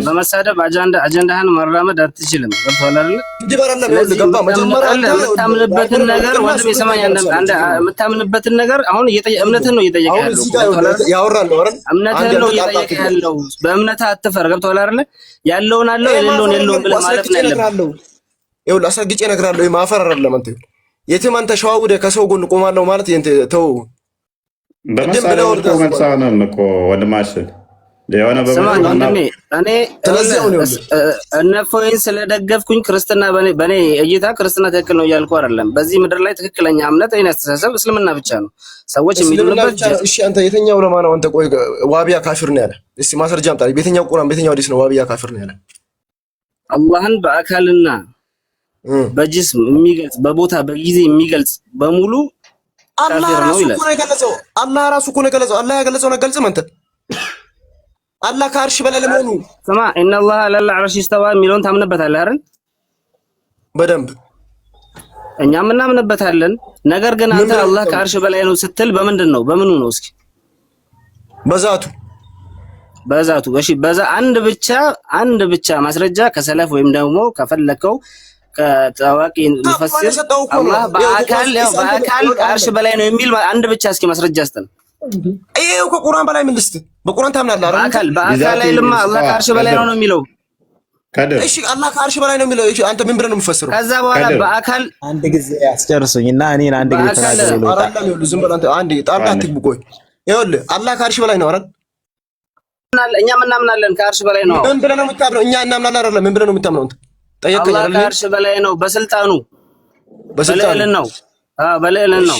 በመሳደብ አጀንዳህን መራመድ አትችልም። ገብቶሃል አይደል? የምታምንበትን ነገር ወንድም የሰማኝ የምታምንበትን ነገር አሁን እምነትህን ነው እየጠየቀ ያለው። እምነትህን ነው እየጠየቀ ያለው። በእምነትህ አትፈር። ገብቶሃል አይደል? ያለውን አለው የሌለውን የለውም ብለህ ማለት ነው ያለብህ። ይኸውልህ አስረግጬ እነግርሃለሁ። ማፈር አይደለም አንተ የትም አንተ ሸዋውደ ከሰው ጎን ቆማለሁ ማለት ተው። በመሳሪያ መልሳነን እኮ ወንድማችን የሆነ እነ ፎይን ስለደገፍኩኝ ክርስትና በኔ እይታ ክርስትና ትክክል ነው እያልኩ አይደለም። በዚህ ምድር ላይ ትክክለኛ እምነት አይነት አስተሳሰብ እስልምና ብቻ ነው ሰዎች የሚሉበት። እሺ አንተ የትኛው ዑለማ ነው አንተ? ቆይ ዋቢያ ካፊር ነው ያለ? እስቲ ማስረጃ አምጣ። በየትኛው ቁርአን በየትኛው ሐዲስ ነው ዋቢያ ካፊር ነው ያለ? አላህን በአካልና በጅስም የሚገልጽ በቦታ በጊዜ የሚገልጽ በሙሉ አላህ ራሱ እኮ ነው የገለጸው። አላህ ራሱ እኮ ነው የገለጸው። አላህ ያገለጸውን አገልጽም አንተ አላህ ከአርሽ በላይ ለመሆኑ ስማ፣ ኢነላህ ዐለል ዐርሽ ኢስተዋ የሚለውን ታምንበታለህ አይደል? በደንብ እኛም እናምንበታለን። ነገር ግን አንተ አላህ ከአርሽ በላይ ነው ስትል በምንድን ነው? በምኑ ነው? እስኪ በዛቱ እሺ፣ በዛ አንድ ብቻ ማስረጃ ከሰለፍ ወይም ደግሞ ከፈለከው ከታዋቂ ሙፈሲር አላህ በአካል ከአርሽ በላይ ነው የሚል አንድ ብቻ እስኪ ማስረጃ አስጠን። ይሄው ከቁርአን በላይ ምን ልስት? በቁርአን ታምናለህ አይደል? በአካል ላይ ለማ አላህ ከአርሽ በላይ ነው የሚለው። እሺ አላህ ከአርሽ በላይ ነው የሚለው። እሺ አንተ ምን ብለህ ነው የምትፈስረው? ከዛ በኋላ በአካል አንድ ጊዜ አስጨርሱኝና እኔን አንድ ጊዜ ተናገሩ። ዝም ብለህ አንተ አንዴ ጣልቃ አትግቡ። ቆይ ይኸውልህ አላህ ከአርሽ በላይ ነው አይደል? እኛም እናምናለን ከአርሽ በላይ ነው። ምን ብለህ ነው የምታምነው? እኛ እናምናለን አይደል? ምን ብለህ ነው የምታምነው አንተ? ጠየቀኝ አይደል? ከአርሽ በላይ ነው በስልጣኑ በልዕልና ነው። በልዕልና ነው።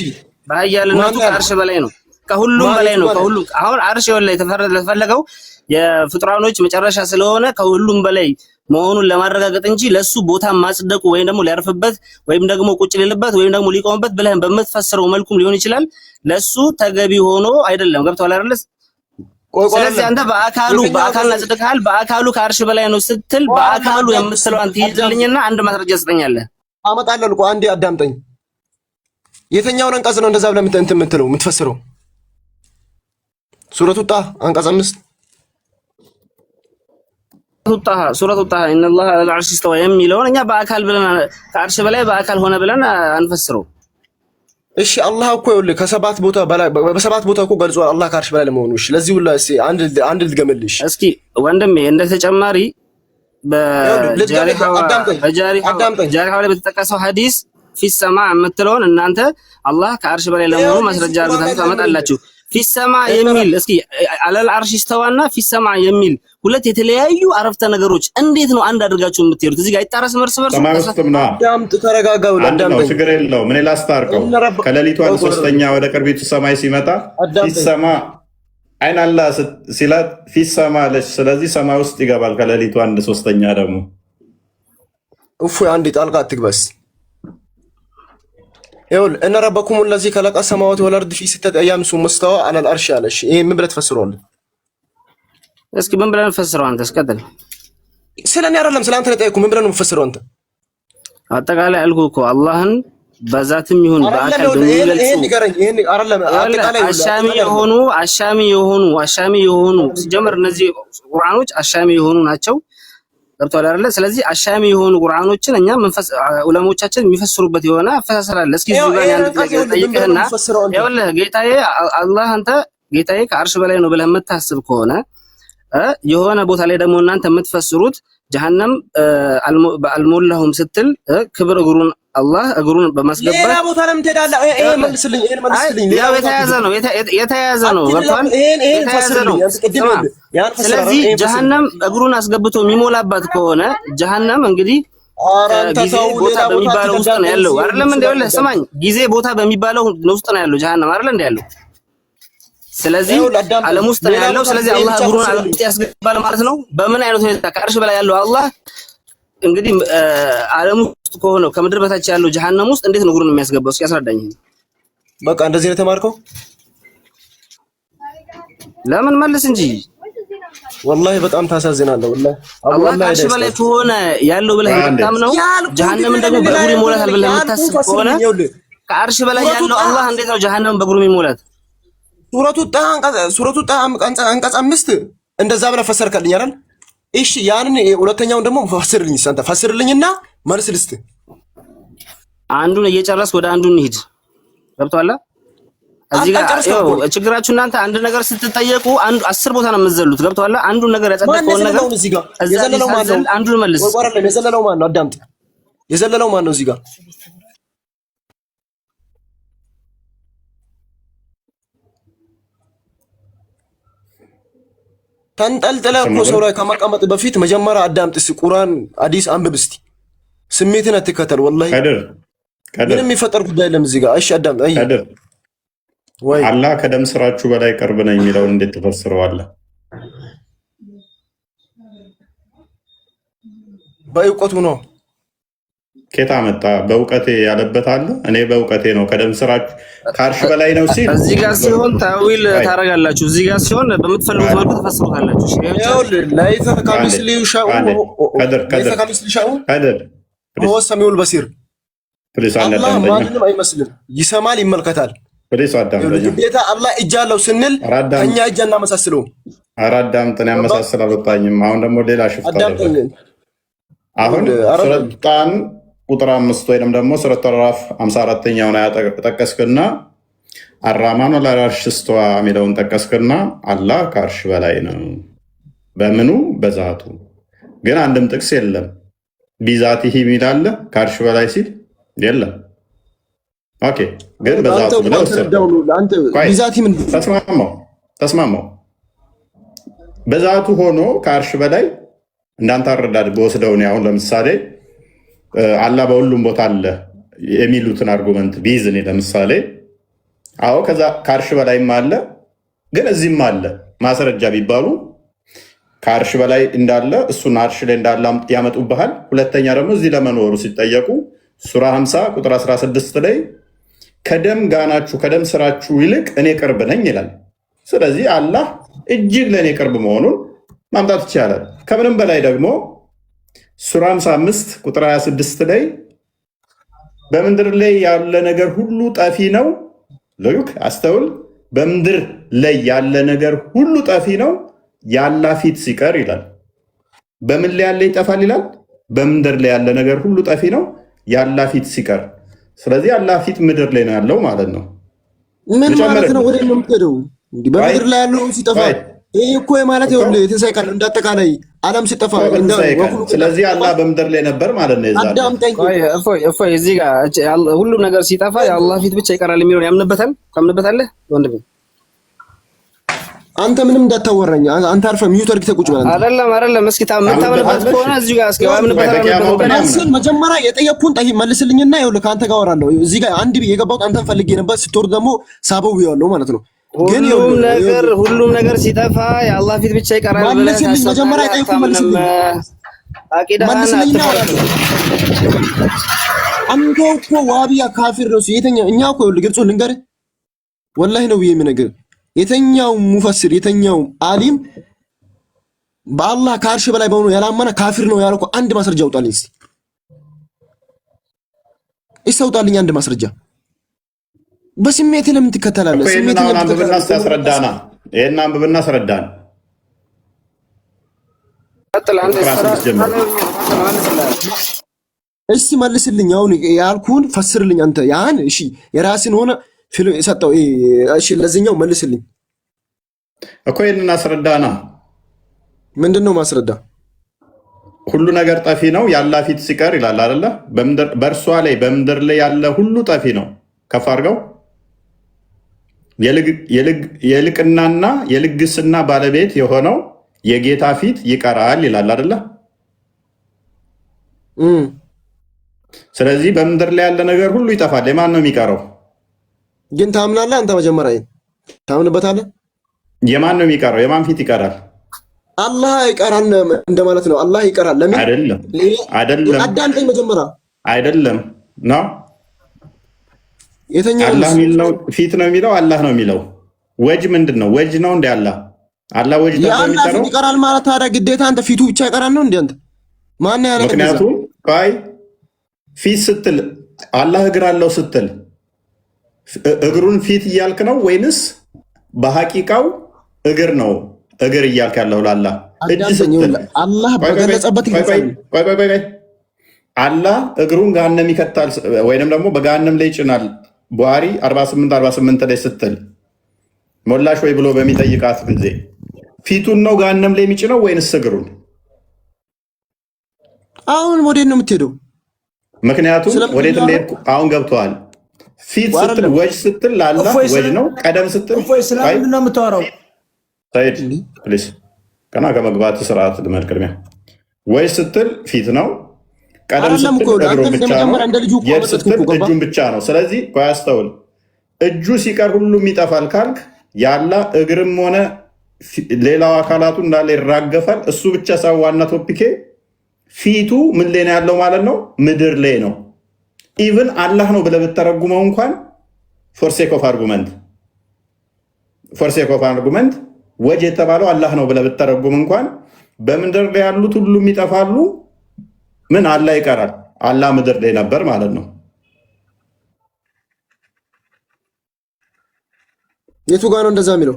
በኃያልነቱ ከአርሽ በላይ ነው። ከሁሉም በላይ ነው። ከሁሉም አሁን አርሽ ወላይ ተፈለገው የፍጥራኖች መጨረሻ ስለሆነ ከሁሉም በላይ መሆኑን ለማረጋገጥ እንጂ ለሱ ቦታ ማጽደቁ ወይም ደግሞ ሊያርፍበት ወይም ደግሞ ቁጭ ሊልበት ወይም ደግሞ ሊቆምበት ብለህ በምትፈስረው መልኩም ሊሆን ይችላል። ለሱ ተገቢ ሆኖ አይደለም። ገብቶሃል አይደል? ስለዚህ አንተ በአካልና ጽድቃል በአካሉ ከአርሽ በላይ ነው ስትል በአካሉ የምትለው አንተ ይዝልኝና አንድ ማስረጃ ስጠኛለህ። አመጣለሁ እኮ አንዴ አዳምጠኝ። የትኛውን አንቀጽ ነው እንደዛ ብለህ እንትን የምትለው የምትፈስረው? ሱረቱ ጣሃ አንቀጽ 5 ሱረቱ ጣሃ ኢነላህ ዐለል ዐርሽ ኢስተዋ የሚለውን እኛ በአካል ብለን ከአርሽ በላይ በአካል ሆነ ብለን አንፈስረው። እሺ አላህ እኮ ይኸውልህ ከሰባት ቦታ በላይ በሰባት ቦታ እኮ ገልጿል አላህ ከአርሽ በላይ ለመሆኑ። እሺ ለዚህ ሁላ እስኪ አንድ ልድገምልሽ እስኪ ወንድሜ። እንደ ተጨማሪ በጃሪሐው ላይ በተጠቀሰው ሐዲስ ፊሰማ የምትለውን እናንተ አላህ ከአርሽ በላይ ለመሆኑ ማስረጃ አድርጋችሁ ታመጣላችሁ። ፊሰማ የሚል እስኪ ዐለል ዐርሽ ኢስተዋና ፊሰማ የሚል ሁለት የተለያዩ አረፍተ ነገሮች እንዴት ነው አንድ አድርጋችሁ የምትሄዱት? እዚህ ጋር አይጣረስም እርስ በርስ። አዳምጥ፣ ተረጋጋው። አዳምጥ፣ ችግር የለውም። ምን ላስታርቀው? ከሌሊቱ አንድ ሶስተኛ ወደ ቅርቢቱ ሰማይ ሲመጣ ፊሰማ አይን አላህ ሲላት ፊሰማ አለች። ስለዚህ ሰማይ ውስጥ ይገባል። ከሌሊቱ አንድ ሶስተኛ ደግሞ አንድ ጣልቃ አትግበስ። ይኸውልህ እነ ረበኩም ለዚ ከለቀ ሰማዋት ወልአርድ ፊ ሲተት አያም ሱመ ስተዋ ዐለል ዐርሽ አለሽ። ይሄ ምን ብለህ ትፈስረዋለህ? እስኪ ምን ብለህ ትፈስረው አንተ? እስከተል ስለኔ አይደለም ስለ አንተ ነው የጠየኩህ። ምን ብለህ ነው የምትፈስረው አንተ? አጠቃላይ አልኩህ እኮ አላህን በዛትም ይሁን በአካል በሚገልጹ አሻሚ የሆኑ ሲጀመር እነዚህ ቁርአኖች አሻሚ የሆኑ ናቸው። ገብቶሃል አይደለ? ስለዚህ አሻሚ የሆኑ ቁርአኖችን እኛ ዑለሞቻችን የሚፈስሩበት የሆነ አፈሳሰር አለ። እስኪ እዚህ ጋር አንድ ጥያቄ ጠይቅህና ይኸውልህ ጌታዬ አላህ አንተ ጌታዬ ከአርሽ በላይ ነው ብለህ የምታስብ ከሆነ የሆነ ቦታ ላይ ደግሞ እናንተ የምትፈስሩት ጀሃነም አልሞላሁም ስትል ክብር እግሩን አላህ እግሩን በማስገባት ሌላ ቦታ ለምን ትሄዳለህ? ይሄን መልስልኝ። ያው የተያያዘ ነው ገብቷል። ስለዚህ ጀሃነም እግሩን አስገብቶ የሚሞላባት ከሆነ ጀሃነም እንግዲህ ጊዜ ቦታ በሚባለው ውስጥ ነው ያለው አይደለም እንዴ? ወለ ስማኝ፣ ጊዜ ቦታ በሚባለው ውስጥ ነው ያለው ጀሃነም አይደል እንዴ ያለው? ስለዚህ ዓለም ውስጥ ነው ያለው። ስለዚህ አላህ እግሩን ዓለም ውስጥ ያስገባል ማለት ነው። በምን አይነት ሁኔታ ከአርሽ በላይ ያለው አላህ እንግዲህ ዓለም ውስጥ ከሆነው ከምድር በታች ያለው ጀሃነም ውስጥ እንዴት ነው እግሩን የሚያስገባው? እስኪ ያስረዳኝ። በቃ እንደዚህ ነው የተማርከው? ለምን መልስ እንጂ ወላሂ በጣም ታሳዝናለህ። ወላሂ አላህ ከአርሽ በላይ ከሆነ ያለው ብለህ የምታምነው ጀሃነምን ደግሞ በእግሩ ይሞላታል ብለህ የምታስብ ከሆነ ከአርሽ በላይ ያለው አላህ እንዴት ነው ጀሃነምን በእግሩ የሚሞላት? ሱረቱ ጣሃ አንቀጽ 5 እንደዛ ብለህ ፈሰርከልኝ አይደል? እሺ ያንን ሁለተኛውን ደግሞ ፈስርልኝ አንተ ፈስርልኝና መልስ ልስጥ። አንዱን እየጨረስክ ወደ አንዱ እንሂድ። ገብቶሃል? እዚህ ጋር ችግራችሁ እናንተ አንድ ነገር ስትጠየቁ አንዱ 10 ቦታ ነው የምትዘሉት። ገብቶሃል? አንዱን ነገር ያጸደቀውን ነገር እዚህ ጋር የዘለለው ማን ነው? አንዱን መልስ። ወይ ወራለ የዘለለው ማን ነው? አዳምጥ። የዘለለው ማን ነው እዚህ ጋር? ተንጠልጥለ እኮ ሰው ላይ ከመቀመጥ በፊት መጀመሪያ አዳምጥ። እስኪ ቁርአን ሐዲስ አንብብ እስቲ። ስሜትን አትከተል። ወላሂ ምንም የሚፈጠር ጉዳይ የለም እዚህ ጋር። እሺ አዳምጥ። አይ ወይ አላህ ከደም ስራችሁ በላይ ቅርብ ነው የሚለውን እንዴት ትፈስረዋለህ? በእውቀቱ ነው። ኬታ መጣ በእውቀቴ ያለበት አለ። እኔ በእውቀቴ ነው ከደም ስራችሁ ከአርሽ በላይ ነው ሲል እዚህ ጋር ሲሆን ታዊል ታረጋላችሁ። እዚህ ጋር ሲሆን በምትፈልጉት መልኩ ተፈስሩታላችሁ። ላይፈ ከሚስሊ ሻኡ ከደር ከሚስሊ ሻኡ ከደር هو السميع البصير አላህ ማንንም አይመስልም። ይሰማል፣ ይመልከታል። ግዴታ አላህ እጅ አለው ስንል ከኛ እጅ እናመሳስለው። አዳምጠን ያመሳስል አልወጣኝም። አሁን ደግሞ ሌላ ሽፍታ አሁን ሱረጣን ቁጥር 5 ወይንም ደግሞ ሱረቱ አራፍ 54ኛውን ጠቀስክና አራማኑ ለአርሽ ስተዋ የሚለውን ጠቀስክና አላህ ከአርሽ በላይ ነው። በምኑ? በዛቱ። ግን አንድም ጥቅስ የለም ቢዛቲሂ የሚል አለ ከአርሽ በላይ ሲል የለም። ኦኬ ግን በዛቱ ብለው ተስማማው። በዛቱ ሆኖ ከአርሽ በላይ እንዳንተ አረዳድ በወስደው ነው። አሁን ለምሳሌ አላህ በሁሉም ቦታ አለ የሚሉትን አርጉመንት ቢዝኔ ለምሳሌ አዎ ከዛ ከአርሽ በላይም አለ ግን እዚህም አለ ማስረጃ ቢባሉ ከአርሽ በላይ እንዳለ እሱን አርሽ ላይ እንዳለ ያመጡብሃል። ሁለተኛ ደግሞ እዚህ ለመኖሩ ሲጠየቁ ሱራ 50 ቁጥር 16 ላይ ከደም ጋናችሁ ከደም ስራችሁ ይልቅ እኔ ቅርብ ነኝ ይላል። ስለዚህ አላህ እጅግ ለእኔ ቅርብ መሆኑን ማምጣት ይቻላል። ከምንም በላይ ደግሞ ሱራ 55 ቁጥር 26 ላይ በምድር ላይ ያለ ነገር ሁሉ ጠፊ ነው። ለዩክ አስተውል። በምድር ላይ ያለ ነገር ሁሉ ጠፊ ነው የአላህ ፊት ሲቀር ይላል። በምን ላይ ያለ ይጠፋል ይላል? በምድር ላይ ያለ ነገር ሁሉ ጠፊ ነው የአላህ ፊት ሲቀር። ስለዚህ አላህ ፊት ምድር ላይ ነው ያለው ማለት ነው። ምን ማለት ነው? ወደ ነው የምትሄደው? እንግዲህ በምድር ላይ ያለው ሲጠፋ ይሄ እኮ ማለት ይኸውልህ የትንሣኤ ቀን እንዳጠቃላይ ዓለም ሲጠፋ ስለዚህ አላህ በምድር ላይ ነበር ማለት ነው። እፎይ እዚህ ጋር ሁሉም ነገር ሲጠፋ የአላህ ፊት ብቻ ይቀራል የሚለውን ያምንበታል። ታምንበታለህ ወንድሜ? አንተ ምንም እንዳታወራኝ። አንተ አርፈህ ሚዩት አድርገህ ቁጭ በል። አይደለም እስኪ ታምንበት ከሆነ እዚህ ጋር እስኪ መልስን መጀመሪያ የጠየቅኩህን መልስልኝና ይኸውልህ ከአንተ ጋር አወራለሁ። እዚህ ጋር አንድ የገባሁት አንተን ፈልጌ ነበር። ስትወርድ ደግሞ ሳበው ብዬዋለሁ ማለት ነው። ሁሉም ነገር ሲጠፋ የአላህ ፊት ብቻ ይቀራል ብለህ መልስልኝ። መጀመሪያ የጠየቅኩህን መልስልኝ። አንተ እኮ ዋቢያ ካፊር ነው። የተኛው እኛ እኮ ይኸውልህ ግልጹን ልንገርህ ወላሂ ነው ብዬ የምነግርህ የተኛው ሙፈስር የተኛው አሊም በአላህ ከአርሽ በላይ በሆኑ ያላመነ ካፊር ነው ያልኩ አንድ ማስረጃ አውጣልኝ እስቲ። ይሰውጣልኝ አንድ ማስረጃ። በስሜት ለምን ትከተላለህ? ስሜት ለምን ታስረዳና? ይሄን አንብብና አስረዳን። እስቲ መልስልኝ። አሁን ያልኩህን ፈስርልኝ አንተ ያን። እሺ የራስን ሆነ ሰጠው። እሺ ለዚህኛው መልስልኝ እኮ ይሄንን አስረዳና። ምንድነው ማስረዳ? ሁሉ ነገር ጠፊ ነው የአላህ ፊት ሲቀር ይላል አይደለ? በእርሷ ላይ በምድር ላይ ያለ ሁሉ ጠፊ ነው። ከፍ አድርገው። የልቅናና የልግስና ባለቤት የሆነው የጌታ ፊት ይቀራል ይላል አይደለ? ስለዚህ በምድር ላይ ያለ ነገር ሁሉ ይጠፋል። የማን ነው የሚቀረው? ግን ታምናለህ አንተ? መጀመሪያ ታምንበታለህ? የማን ነው የሚቀረው? የማን ፊት ይቀራል? አላህ ይቀራል እንደማለት ነው። አላህ ይቀራል። ለምን? አይደለም። አዳምጠኝ መጀመሪያ። አይደለም ነው የተኛው አላህ የሚል ነው ፊት ነው የሚለው አላህ ነው የሚለው። ወጅ ምንድን ነው? ወጅ ነው እንደ አላህ ወጅ ነው የሚጠራው። ፊት ይቀራል ማለት ታዲያ ግዴታ አንተ ፊቱ ብቻ ይቀራል ነው እንዴ? አንተ ማን ያለ? ምክንያቱም ፊት ስትል አላህ እግር አለው ስትል እግሩን ፊት እያልክ ነው ወይንስ በሐቂቃው እግር ነው እግር እያልክ ያለው ለአላህ እጅ ስትል አላህ በገለጸበት አላህ እግሩን ገሃነም ይከታል ወይንም ደግሞ በገሃነም ላይ ይጭናል ቡሃሪ 48 ላይ ስትል ሞላሽ ወይ ብሎ በሚጠይቃት ጊዜ ፊቱን ነው ገሃነም ላይ የሚጭነው ወይንስ እግሩን? አሁን ወዴት ነው የምትሄደው? ምክንያቱም ወዴት እንደሄድኩ አሁን ገብተዋል። ፊት ስትል ወጅ ስትል ለአላህ ወጅ ነው። ቀደም ስትል ስለምንድን ነው የምታወራው? ሰይድ ፕሊስ ቀና ከመግባት ስርዓት ልመድ። ቅድሚያ ወጅ ስትል ፊት ነው። ቀደም ስትል እግሩን ብቻ ነው። የድ ስትል እጁን ብቻ ነው። ስለዚህ ቆይ አስተውል። እጁ ሲቀር ሁሉም ይጠፋል ካልክ የአላህ እግርም ሆነ ሌላው አካላቱ እንዳለ ይራገፋል። እሱ ብቻ ሰው ዋና ቶፒኬ ፊቱ ምን ላይ ነው ያለው ማለት ነው? ምድር ላይ ነው። ኢቭን አላህ ነው ብለህ ብትተረጉመው እንኳን ፎርሴክ ኦፍ አርጉመንት ወጅ የተባለው አላህ ነው ብለህ ብትተረጉም እንኳን በምድር ላይ ያሉት ሁሉም ይጠፋሉ። ምን አላህ ይቀራል? አላህ ምድር ላይ ነበር ማለት ነው። የቱ ጋር ነው እንደዛ የሚለው?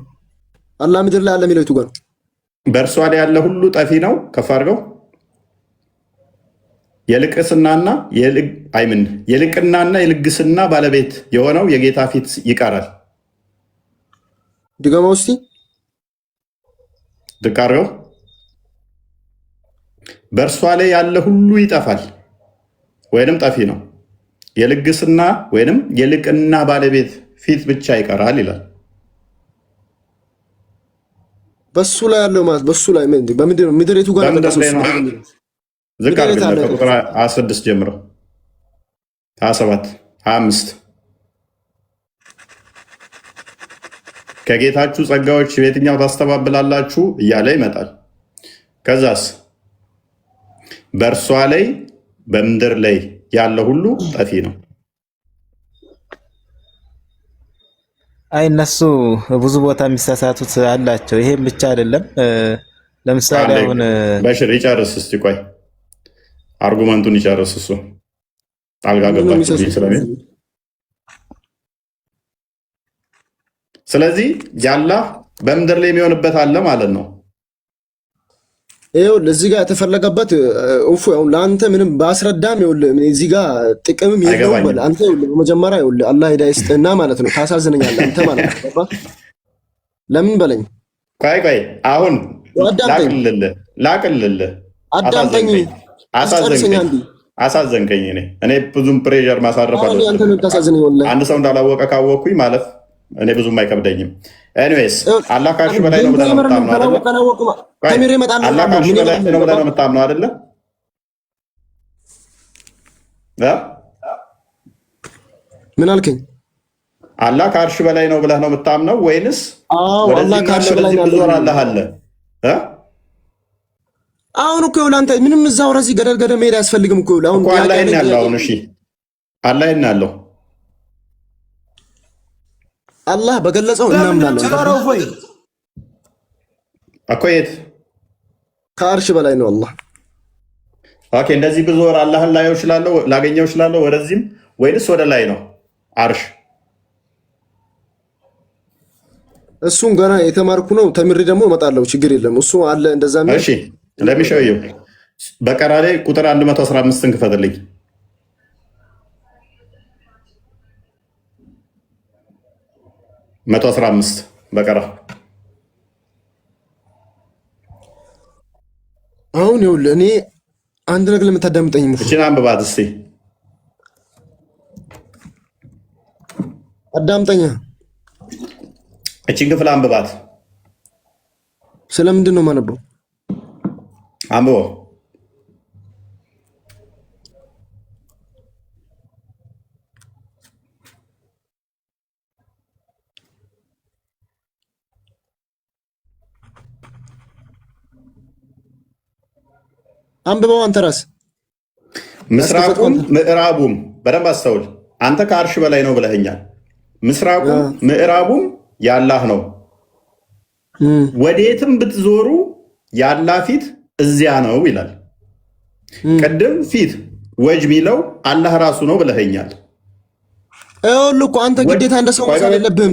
አላህ ምድር ላይ አለ የሚለው የቱ ጋር ነው? በእርሷ ላይ ያለ ሁሉ ጠፊ ነው። ከፍ አድርገው። የልቅናና የልግስና ባለቤት የሆነው የጌታ ፊት ይቀራል። ድገማ ውስቲ ድቅ አድርገው። በእርሷ ላይ ያለ ሁሉ ይጠፋል ወይንም ጠፊ ነው። የልግስና ወይንም የልቅና ባለቤት ፊት ብቻ ይቀራል ይላል። በሱ ላይ ያለው ማለት በሱ ላይ በምድር ምድር የቱ ጋር ነው? ዝቅ አድርገው ከቁጥር 16 ጀምሮ 27 25 ከጌታችሁ ጸጋዎች በየትኛው ታስተባብላላችሁ እያለ ይመጣል። ከዛስ በእርሷ ላይ በምድር ላይ ያለ ሁሉ ጠፊ ነው። አይ እነሱ ብዙ ቦታ የሚሳሳቱት አላቸው። ይሄም ብቻ አይደለም። ለምሳሌ አሁን በሽር ይጨርስ እስቲ ቆይ አርጉመንቱን ይጨርስ እሱ አልጋ ገባች ስለሚል ስለዚህ ያላህ በምድር ላይ የሚሆንበት አለ ማለት ነው። ይኸውልህ እዚህ ጋር የተፈለገበት እፎ አሁን ለአንተ ምንም ባስረዳም ይኸውልህ እዚህ ጋር ጥቅምም የለውም። አንተ ይኸውልህ በመጀመሪያ ይኸውልህ አላህ ሂዳያ ይስጥህና ማለት ነው። ታሳዝነኛለህ አንተ ማለት ነው። ለምን በለኝ። ቆይ አሁን ላቅልልህ አዳምጠኝ። አሳዘንከኝ። እኔ ብዙም ፕሬዠር ማሳረፍ አንድ ሰው እንዳላወቀ ካወቅኩኝ ማለፍ እኔ ብዙም አይከብደኝም። ኤኒዌይስ አላህ ከአርሽ በላይ ነው ብለህ ነው የምታምነው አይደለ? ምን አልከኝ? አላህ ከአርሽ በላይ ነው ብለህ ነው የምታምነው ወይንስ አላህ ከአርሽ በላይ ነው አላህ አለ? አሁን እኮ ለአንተ ምንም እዛው ረዚህ ገደል መሄድ አያስፈልግም እኮ አሁን አላህ ያለው አሁን እሺ አላህ ያለው አላህ በገለጸው እናምናለን እኮ የት ከአርሽ በላይ ነው አላህ። ኦኬ እንደዚህ ብዙ ወር አላህን ላገኘው እችላለሁ ወደዚህም ወይንስ ወደ ላይ ነው አርሽ? እሱን ገና የተማርኩ ነው። ተምሪ ደግሞ እመጣለሁ። ችግር የለም እሱ አለ እንደዛ ነው። እሺ ለሚሸየው በቀራ ላይ ቁጥር 115ን ክፈትልኝ። መቶ 15 በቀራ አሁን ይኸውልህ እኔ አንድ ነገር ለምታዳምጠኝ እቺን አንብባት እስቲ አዳምጠኛ። እቺን ክፍል አንብባት። ስለምንድን ነው የማነበው? አንብቦ አንብበው አንተ ራስህ። ምስራቁም ምዕራቡም በደንብ አስተውል። አንተ ከአርሽ በላይ ነው ብለኸኛል። ምስራቁም ምዕራቡም የአላህ ነው። ወዴትም ብትዞሩ የአላህ ፊት እዚያ ነው ይላል። ቅድም ፊት ወጅ ሚለው አላህ ራሱ ነው ብለኸኛል። ይኸውልህ እኮ አንተ ግዴታ እንደ ሰው መሳል የለብህም።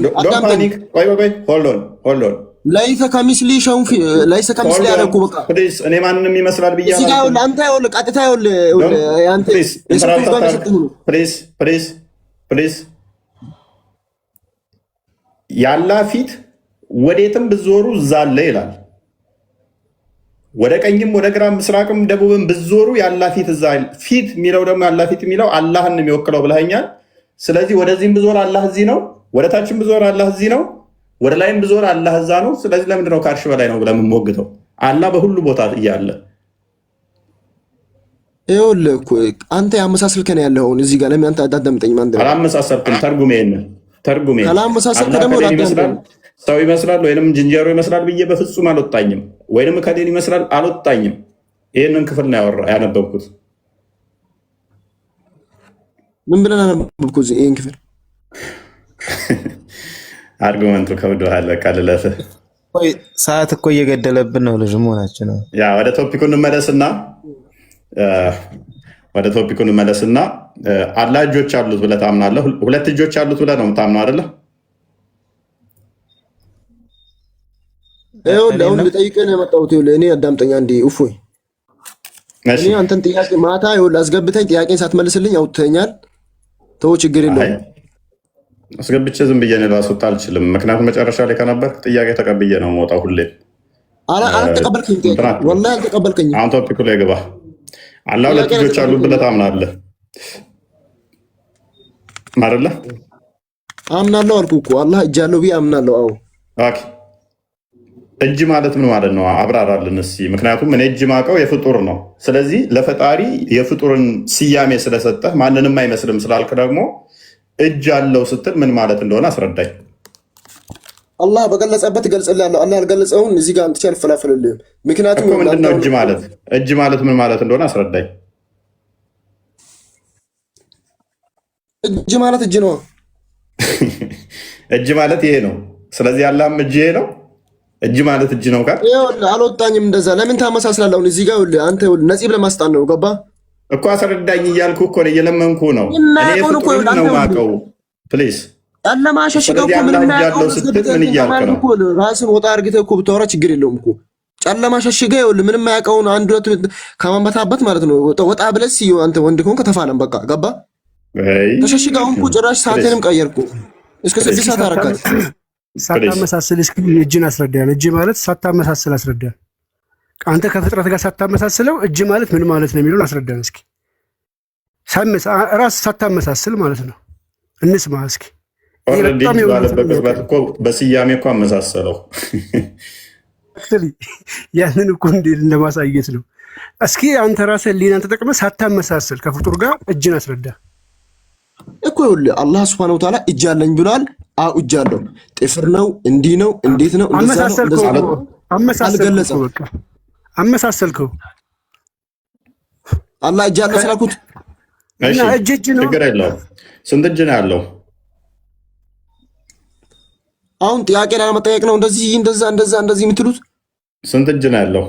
ቆይ ሆልድ ኦን ላይሰ ከሚስሊ ሸንፊ ላይሰ ከሚስሊ ያለኩ በቃ ፕሊዝ እኔ ማንንም ይመስላል ብዬ እዚህ ጋር አንተ ይኸውልህ ቀጥታ ይኸውልህ አንተ ፕሊዝ ያላ ፊት ወዴትም ብዞሩ እዛ አለ ይላል። ወደ ቀኝም ወደ ግራም ምስራቅም ደቡብም ብዞሩ ያላ ፊት እዛ ፊት የሚለው ደግሞ ያላ ፊት የሚለው አላህን የሚወክለው ብለኸኛል። ስለዚህ ወደዚህም ብዞር አላህ እዚህ ነው፣ ወደ ታችም ብዞር አላህ እዚህ ነው፣ ወደ ላይም ብዞር አላህ እዛ ነው። ስለዚህ ለምንድን ነው ከአርሽ በላይ ነው ብለህ የምትሞግተው? አላህ በሁሉ ቦታ እያለ ይኸውልህ እኮ አንተ ያመሳስልከን ያለው እዚህ ጋር ለምን አንተ አዳምጠኝ። ማን ደረሰ? አላመሳሰልኩም። ተርጉሜ ካላመሳሰልከ ደግሞ ሰው ይመስላል ወይንም ዝንጀሮ ይመስላል ብዬ በፍጹም አልወጣኝም። ወይንም ከዴን ይመስላል አልወጣኝም። ይህንን ክፍል ነው ያነበብኩት። ምን ብለን አነበብኩት? ይህን ክፍል አርጉመንቱ ከብዶሃል። በቃ ልለፍህ። ሰዓት እኮ እየገደለብን ነው። ልጅ መሆናችን ነው። ያ ወደ ቶፒኩ እንመለስና አላህ እጆች አሉት ብለህ ታምናለህ? ሁለት እጆች አሉት ብለህ ነው የምታምነው አይደለ? ይኸውልህ አሁን ልጠይቅህ ነው የመጣሁት። ይኸውልህ እኔ አዳምጠኝ አንዴ እፎይ። እኔ አንተን ጥያቄ ማታ ይኸውልህ አስገብተኝ ጥያቄን ሳትመልስልኝ አውጥተኛል። ተው ችግር የለውም። አስገብቼ ዝም ብዬ ነው ላስወጣ አልችልም። ምክንያቱም መጨረሻ ላይ ከነበር ጥያቄ ተቀብዬ ነው የምወጣው ሁሌም። አልተቀበልከኝም፣ ወላሂ አልተቀበልከኝም። አሁን ቶፒኩ ላይ ግባ። አላህ ሁለት እጆች አሉት ብለህ ታምናለህ አይደለ? አምናለሁ አልኩህ እኮ አላህ እጅ አለው ብዬ አምናለሁ። አዎ ኦኬ። እጅ ማለት ምን ማለት ነው? አብራራልን እስኪ። ምክንያቱም እኔ እጅ ማውቀው የፍጡር ነው። ስለዚህ ለፈጣሪ የፍጡርን ስያሜ ስለሰጠህ ማንንም አይመስልም ስላልክ ደግሞ እጅ አለው ስትል ምን ማለት እንደሆነ አስረዳኝ። አላህ በገለጸበት እገልጽልሃለሁ። አላህ ያልገለጸውን እዚህ ጋር አንተ አልፈላፈልልህም። ምክንያቱም ምንድን ነው እጅ ማለት ምን ማለት እንደሆነ አስረዳኝ። እጅ ማለት እጅ ነው። እጅ ማለት ይሄ ነው። ስለዚህ አላህም እጅ ይሄ ነው። እጅ ማለት እጅ ነው። አልወጣኝም እንደዛ። ለምን ታመሳስላለህ? አሁን እዚህ ጋር አንተ ነፂብ ለማስጣን ነው። ገባ እኮ አስረዳኝ እያልኩ እኮ እየለመንኩ ነው። እኔ ፍጡርን ነው የማውቀው። ፕሊዝ ጨለማሸሽገው ምንም ያለው ስትል ምን እያልክ ነው? ራስን ወጣ አድርገህ እኮ ብታወራ ችግር የለውም እኮ። ጨለማሸሽገ ይኸውልህ ምንም ያውቀውን አንድ ሁለት ከማመታበት ማለት ነው። ወጣ ብለህ አንተ ወንድ ከሆንክ ተፋለም። በቃ ገባ ተሸሽጋውን እኮ ጭራሽ ሰዓትንም ቀየርኩ። እስከ 6 ሰዓት አረካት። ሳታመሳስል እስኪ እጅን አስረዳን። እጅ ማለት ሳታመሳስል አስረዳን። አንተ ከፍጥረት ጋር ሳታመሳስለው እጅ ማለት ምን ማለት ነው የሚለውን አስረዳን እስኪ። ራስ ሳታመሳስል ማለት ነው። እንስማ እስኪ። በስያሜ እኮ አመሳሰለው። ያንን እኮ እንደማሳየት ነው። እስኪ አንተ ራስህ ሊናን ተጠቅመህ ሳታመሳስል ከፍጡር ጋር እጅን አስረዳ እኮ። ይኸውልህ አላህ ሱብሓነሁ ወተዓላ እጅ አለኝ ብሏል። አው እጅ አለው። ጥፍር ነው፣ እንዲህ ነው፣ እንዴት ነው? አመሳሰልከው። አላህ እጅ አለው ስላልኩት እጅ ነው። ችግር የለውም። ስንት እጅ ነው ያለው? አሁን ጥያቄ ላለመጠየቅ ነው እንደዚህ እንደዚህ የምትሉት? ስንት እጅ ነው ያለው?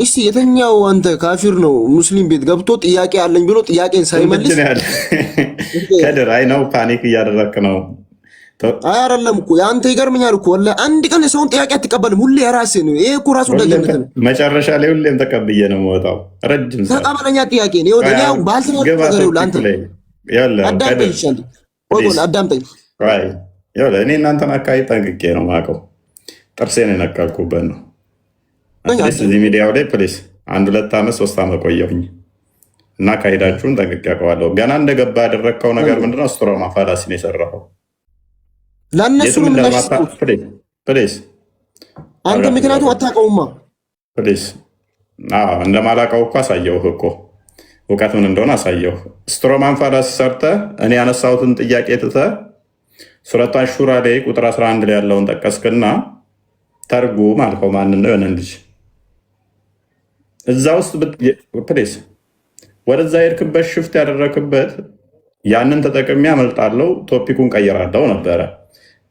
እስቲ የተኛው አንተ ካፊር ነው ሙስሊም ቤት ገብቶ ጥያቄ አለኝ ብሎ ጥያቄን ሳይመልስ ከድር አይ ነው ፓኒክ እያደረክ ነው። አይ አይደለም እኮ ያንተ ይገርመኛል እኮ ወላሂ አንድ ቀን የሰውን ጥያቄ አትቀበልም። ሁሌ የራስህ ነው። ይሄ እኮ ራሱ ደግነት ነው። መጨረሻ ላይ ሁሌም ተቀብዬ ነው የምወጣው። ረጅም ሰዓት ተቀበለኛ ጥያቄ ነው። ይኸውልህ ያው ባልተናገር ነገር ይኸውልህ አንተ አዳምጠኝ ይችላል። ቆይ አዳምጠኝ። አይ ይኸውልህ እኔ እናንተን አካባቢ ጠንቅቄ ነው የማውቀው። ጥርሴን የነቀልኩበት ነው። እዚህ ሚዲያው ላይ ፕሊስ 1-2 ዓመት 3 ዓመት ቆየሁኝ እና ካሄዳችሁን ጠንቅቄ አውቀዋለሁ። ገና እንደገባ ያደረግከው ነገር ምንድነው? ስትሮማ ፋላሲ ነው የሰራኸው። ለእነሱ ፕሊስ አንተ ምክንያቱም አታውቀውማ። ፕሊስ እንደማላውቀው እኮ አሳየሁህ እኮ እውቀት ምን እንደሆነ አሳየሁህ። ስትሮማን ፋላሲ ሰርተህ እኔ ያነሳሁትን ጥያቄ ትተህ ሱረቱ አሹራ ላይ ቁጥር 11 ላይ ያለውን ጠቀስክና ተርጉም አልከው። ማንን ነው? የሆነን ልጅ እዛ ውስጥ ፕሌስ ወደዛ የሄድክበት ሽፍት ያደረክበት ያንን ተጠቅሜ አመልጣለሁ ቶፒኩን ቀይራለሁ ነበረ።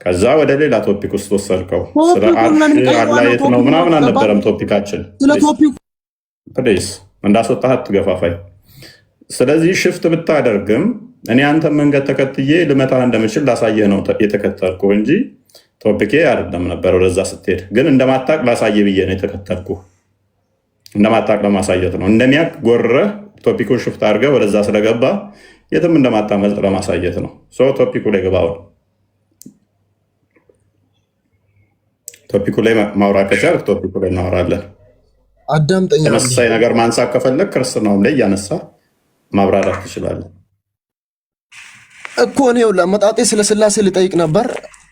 ከዛ ወደ ሌላ ቶፒክ ውስጥ ወሰድከው። ስለ አላህ የት ነው ምናምን አልነበረም ቶፒካችን። ፕሌስ እንዳስወጣህ አትገፋፋኝ። ስለዚህ ሽፍት ብታደርግም እኔ አንተን መንገድ ተከትዬ ልመታህ እንደምችል ላሳየህ ነው የተከተልኩ እንጂ ቶፒኬ አይደለም ነበር ወደዛ ስትሄድ። ግን እንደማታቅ ላሳየ ብዬ ነው የተከተልኩ። እንደማታቅ ለማሳየት ነው። እንደሚያቅ ጎርረህ ቶፒኩን ሽፍት አድርገህ ወደዛ ስለገባ የትም እንደማታመልጥ ለማሳየት ነው። ቶፒኩ ላይ ገባውን ቶፒኩ ላይ ማውራት ከቻልክ ቶፒኩ ላይ እናወራለን። አዳምጠኛ ተመሳሳይ ነገር ማንሳት ከፈለግ ክርስትናውም ላይ እያነሳ ማብራራት ትችላለህ እኮ። እኔው ለመጣጤ ስለ ስላሴ ልጠይቅ ነበር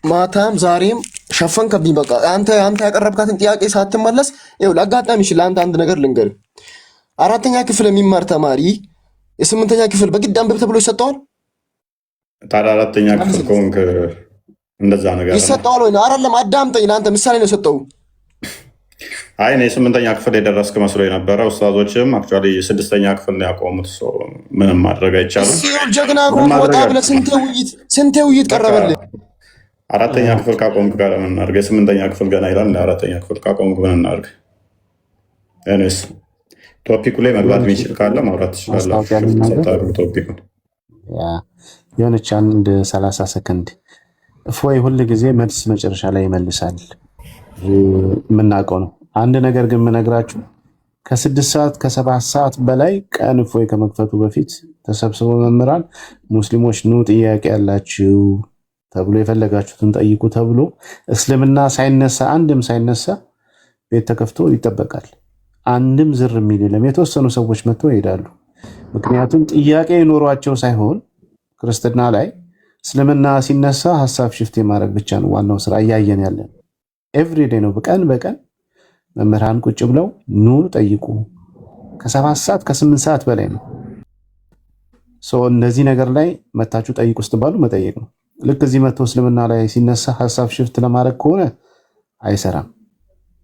ማታም ዛሬም ሸፈንከብኝ። በቃ አንተ ያቀረብካትን ጥያቄ ሳትመለስ ይኸው ለአጋጣሚ ለአንተ አንድ ነገር ልንገር። 4ኛ ክፍል የሚማር ተማሪ የ8ኛ ክፍል በግድ አንብብ ተብሎ ይሰጠዋል? ታዲያ 4ኛ ክፍል ከሆንክ እንደዛ ነገር ይሰጠዋል ወይ? አይደለም፣ አዳምጠኝ። ለአንተ ምሳሌ ነው የሰጠው። አይ እኔ 8ኛ ክፍል የደረስክ መስሎ የነበረ ኡስታዞችም አክቹዋሊ 6ኛ ክፍል ነው ያቆሙት። ምንም ማድረግ አይቻልም። ጀግና ወጣ ብለህ ስንቴ ውይይት ቀረበልህ? 4ኛ ክፍል ካቆምክ ጋር ምን እናድርግ? 8ኛ ክፍል ገና ይላል። 4ኛ ክፍል ካቆምክ ምን እናድርግ? እኔስ ቶፒኩ ላይ መግባት የሚችል ካለ ማውራት ትችላለህ። ቶፒኩን የሆነች አንድ 30 ሰከንድ እፎይ ሁል ጊዜ መልስ መጨረሻ ላይ ይመልሳል፣ የምናውቀው ነው። አንድ ነገር ግን የምነግራችሁ ከ6 ሰዓት ከ7 ሰዓት በላይ ቀን እፎይ ከመክፈቱ በፊት ተሰብስበው መምህራን ሙስሊሞች ኑ ጥያቄ ያላችሁ ተብሎ የፈለጋችሁትን ጠይቁ ተብሎ እስልምና ሳይነሳ አንድም ሳይነሳ ቤት ተከፍቶ ይጠበቃል። አንድም ዝር የሚል የለም። የተወሰኑ ሰዎች መጥተው ይሄዳሉ። ምክንያቱም ጥያቄ ይኖሯቸው ሳይሆን ክርስትና ላይ እስልምና ሲነሳ ሀሳብ ሽፍት የማድረግ ብቻ ነው ዋናው ስራ። እያየን ያለን ኤቭሪዴ ነው። በቀን መምህራን ቁጭ ብለው ኑ ጠይቁ። ከ7 ሰዓት ከ8 ሰዓት በላይ ነው። እነዚህ ነገር ላይ መታችሁ ጠይቁ ስትባሉ መጠየቅ ነው። ልክ እዚህ መጥቶ እስልምና ላይ ሲነሳ ሀሳብ ሽፍት ለማድረግ ከሆነ አይሰራም።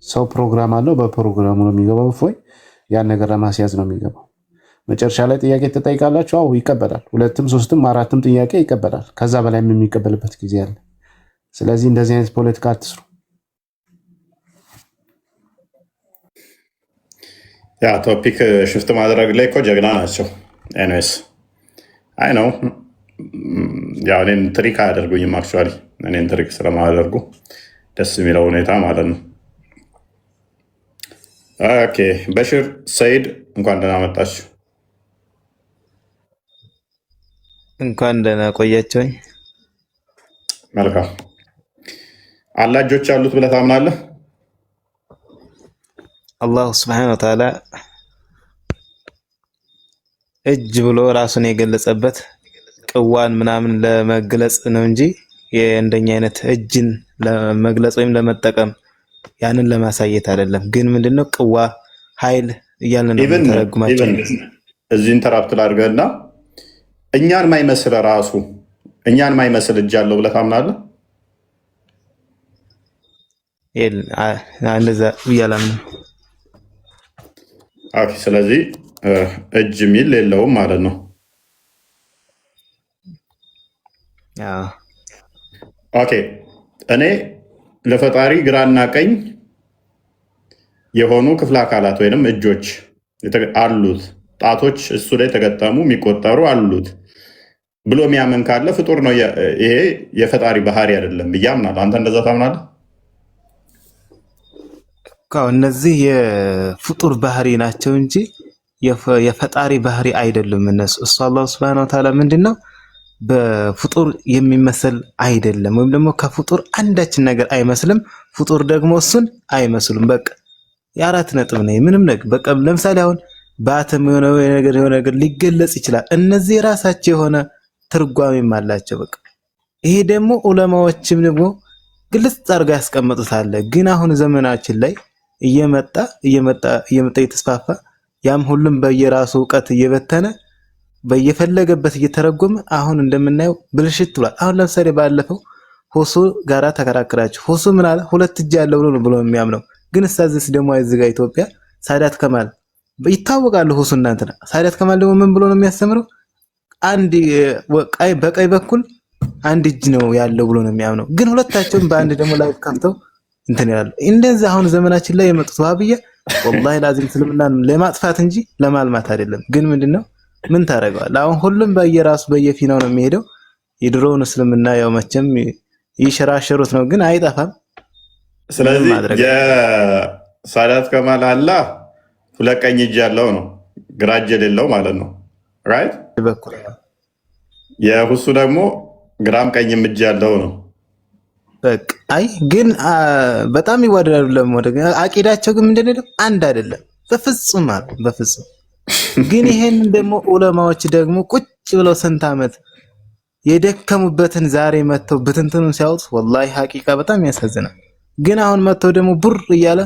ሰው ፕሮግራም አለው፣ በፕሮግራሙ ነው የሚገባው። እፎይ ያን ነገር ለማስያዝ ነው የሚገባው። መጨረሻ ላይ ጥያቄ ትጠይቃላችሁ። አዎ ይቀበላል። 2ም 3ም 4ም ጥያቄ ይቀበላል። ከዛ በላይ የሚቀበልበት ጊዜ አለ። ስለዚህ እንደዚህ አይነት ፖለቲካ አትስሩ። ያ ቶፒክ ሽፍት ማድረግ ላይ እኮ ጀግና ናቸው። ኤኒዌይስ አይ ነው ያው እኔን ትሪክ አያደርጉኝም። አክቹዋሊ እኔን ትሪክ ስለማያደርጉ ደስ የሚለው ሁኔታ ማለት ነው። ኦኬ በሽር ሰይድ እንኳን ደህና መጣችሁ። እንኳን ደህና ቆያችሁኝ። መልካም። አላህ እጆች አሉት ብለህ ታምናለህ? አላሁ ሱብሓነሁ ወተዓላ እጅ ብሎ ራሱን የገለጸበት ቅዋን ምናምን ለመግለጽ ነው እንጂ የእንደኛ አይነት እጅን ለመግለጽ ወይም ለመጠቀም ያንን ለማሳየት አይደለም። ግን ምንድነው ቅዋ ኃይል እያልን ነው ተረጉማቸው። እዚህ ኢንተራፕት ላድርገህና እኛን ማይመስል ራሱ እኛን ማይመስል እጅ አለው ብለህ ታምናለህ? እንደዛ ብያለሁ። ኦኬ ስለዚህ እጅ የሚል የለውም ማለት ነው። ኦኬ እኔ ለፈጣሪ ግራና ቀኝ የሆኑ ክፍለ አካላት ወይንም እጆች አሉት፣ ጣቶች እሱ ላይ ተገጠሙ የሚቆጠሩ አሉት ብሎ የሚያምን ካለ ፍጡር ነው። ይሄ የፈጣሪ ባህሪ አይደለም ብዬ አምናለሁ። አንተ እንደዛ ታምናለህ? እነዚህ የፍጡር ባህሪ ናቸው እንጂ የፈጣሪ ባህሪ አይደሉም እነሱ። እሱ አላህ ሱብሓነሁ ወተዓላ ምንድነው በፍጡር የሚመስል አይደለም፣ ወይም ደግሞ ከፍጡር አንዳችን ነገር አይመስልም። ፍጡር ደግሞ እሱን አይመስሉም። በቃ የ4 ነጥብ ነው። ምንም ነገር በቃ ለምሳሌ አሁን በአተም የሆነ ነገር ሊገለጽ ይችላል። እነዚህ የራሳቸው የሆነ ትርጓሜም አላቸው። በቃ ይሄ ደግሞ ዑለማዎችም ደግሞ ግልጽ አድርገው ያስቀምጡታል። ግን አሁን ዘመናችን ላይ እየመጣ እየተስፋፋ ያም ሁሉም በየራሱ ዕውቀት እየበተነ በየፈለገበት እየተረጎመ አሁን እንደምናየው ብልሽት ብሏል። አሁን ለምሳሌ ባለፈው ሆሶ ጋራ ተከራክራችሁ ሆሶ ምን አለ? 2 እጅ ያለው ብሎ የሚያምነው ግን እሳዝስ ደግሞ አይዝጋ ኢትዮጵያ ሳዳት ከማል ይታወቃሉ። ሆሶ እናንተና ሳዳት ከማል ደግሞ ምን ብሎ ነው የሚያስተምረው? አንድ በቀኝ በኩል አንድ እጅ ነው ያለው ብሎ ነው የሚያምነው። ግን ሁለታቸውም በአንድ ደግሞ ላይ ከፍተው እንትን ይላሉ። እንደዚህ አሁን ዘመናችን ላይ የመጡት ዋህብያ ወላሂ ላዚም እስልምናን ለማጥፋት እንጂ ለማልማት አይደለም። ግን ምንድነው ምን ታረጋዋል? አሁን ሁሉም በየራሱ በየፊናው ነው የሚሄደው። የድሮውን እስልምና ያው መቼም ይሽራሽሩት ነው ግን አይጠፋም። ስለዚህ የሳዳት ከማል አላህ ሁለት ቀኝ እጅ ያለው ነው፣ ግራ እጅ የሌለው ማለት ነው። ራይት የሁሱ ደግሞ ግራም ቀኝም እጅ ያለው ነው። በቃ አይ ግን በጣም ይወደዳሉ። ለሞደ አቂዳቸው ግን ምንድነው አንድ አይደለም በፍጹም ማለት በፍጹም። ግን ይሄን ደግሞ ዑለማዎች ደግሞ ቁጭ ብለው ስንት ዓመት የደከሙበትን ዛሬ መተው በትንትኑን ሲያወጡ ወላሂ ሐቂቃ በጣም ያሳዝናል። ግን አሁን መተው ደግሞ ቡር እያለ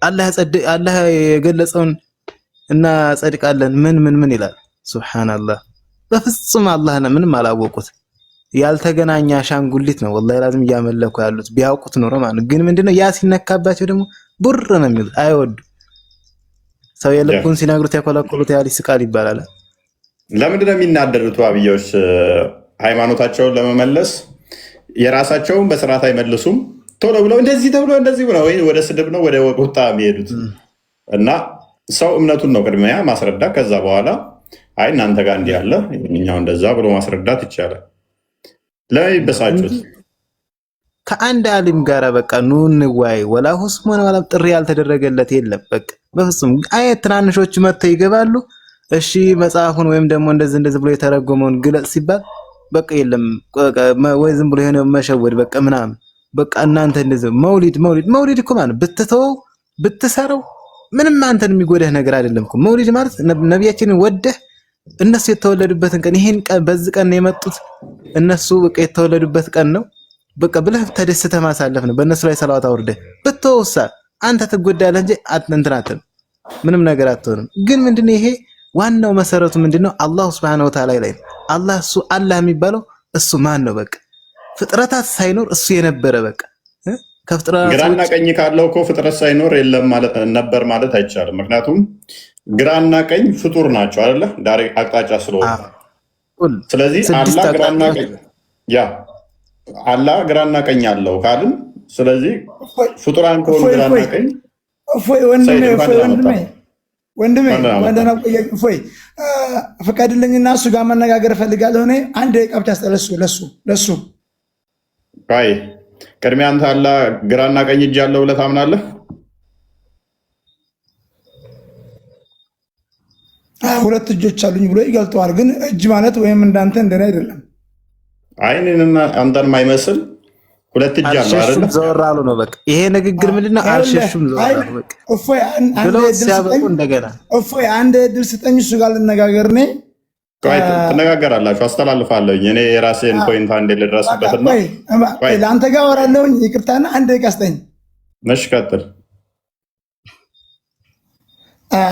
አላህ የገለጸውን እና ጸድቃለን ምን ይላል። ሱብሃንአላህ በፍጹም አላህና ምንም አላወቁት ያልተገናኛ አሻንጉሊት ነው ወላሂ ላዝም እያመለኩ ያሉት ቢያውቁት ኖሮ ማለት። ግን ምንድነው ያ ሲነካባቸው ደግሞ ቡር ነው የሚሉት አይወዱ። ሰው የልቡን ሲነግሩት ያኮለኮሉት ያል ይስቃል ይባላል። ለምንድን ነው የሚናደዱት ዋብያዎች? ሃይማኖታቸውን ለመመለስ የራሳቸውን በስርዓት አይመልሱም። ቶሎ ብለው እንደዚህ ተብሎ እንደዚህ ብለው ወይ ወደ ስድብ ነው ወደ ቁጣ የሚሄዱት። እና ሰው እምነቱን ነው ቅድሚያ ማስረዳት፣ ከዛ በኋላ አይ እናንተ ጋር እንዲህ ያለ እኛው እንደዛ ብሎ ማስረዳት ይቻላል። ለምን ይበሳጩት? ከአንድ አሊም ጋር በቃ ኑ እንዋይ ወላ ሁስሙን ወላ ጥሪ ያልተደረገለት የለም። በቃ በፍጹም አየት ትናንሾቹ መጥተው ይገባሉ። እሺ መጽሐፉን ወይም ደግሞ እንደዚህ ብሎ የተረጎመውን ግለጽ ሲባል በቃ የለም ወይ ዝም ብሎ የሆነ መሸወድ በቃ ምናምን በቃ እናንተ እንደዚህ መውሊድ እኮ ማለት ብትተወው ብትሰረው ምንም አንተን የሚጎዳህ ነገር አይደለም እኮ። መውሊድ ማለት ነብያችንን ወደህ እነሱ የተወለዱበትን ቀን ይሄን ቀን በዚህ ቀን ነው የመጡት እነሱ በቃ የተወለዱበት ቀን ነው በቃ ብለህ ተደስተህ ማሳለፍ ነው። በእነሱ ላይ ሰላዋት አውርደህ ብትወውሳ አንተ ትጎዳለህ እንጂ አትንትናተም ምንም ነገር አትሆንም። ግን ምንድነው ይሄ ዋናው መሰረቱ ምንድነው? አላህ Subhanahu Wa Ta'ala ላይ አላህ እሱ አላህ የሚባለው እሱ ማን ነው? በቃ ፍጥረታት ሳይኖር እሱ የነበረ በቃ ከፍጥረታት ግራና ቀኝ ካለው እኮ ፍጥረት ሳይኖር የለም ማለት ነበር ማለት አይቻልም። ምክንያቱም ግራና ቀኝ ፍጡር ናቸው አይደለ? ዳይሬክት አቅጣጫ ስለሆነ ስለዚህ አላህ ግራና ቀኝ አለው ካልን ስለዚህ ፍጡራን ከሆኑ ግራና ቀኝ ወንድሜ ወንደና ቆየኝ እፎይ ፈቃድልኝና እሱ ጋር መነጋገር እፈልጋለሁ። እኔ አንድ ደቂቃ ብቻ ለሱ አይ ቅድሚያ አንተ አላህ ግራና ቀኝ እጅ ያለው ብለህ ታምናለህ? ሁለት እጆች አሉኝ ብሎ ይገልጠዋል። ግን እጅ ማለት ወይም እንዳንተ እንደኔ አይደለም። አይንና አንተን ማይመስል ሁለት እጅ አለው አይደል? ዘወር አሉ ነው በቃ ይሄ ንግግር ምንድነው? አልሸሹም ዘወር አሉ በቃ እፎይ አንድ ድል ስጠኝ እሱ ጋር ልነጋገር ነኝ። ትነጋገራላችሁ፣ አስተላልፋለሁ። እኔ የራሴን ፖይንት አንዴ ልድረስበትና ለአንተ ጋር አወራለሁኝ። ይቅርታና አንድ ደቂቃ ስጠኝ። መሽ ቀጥል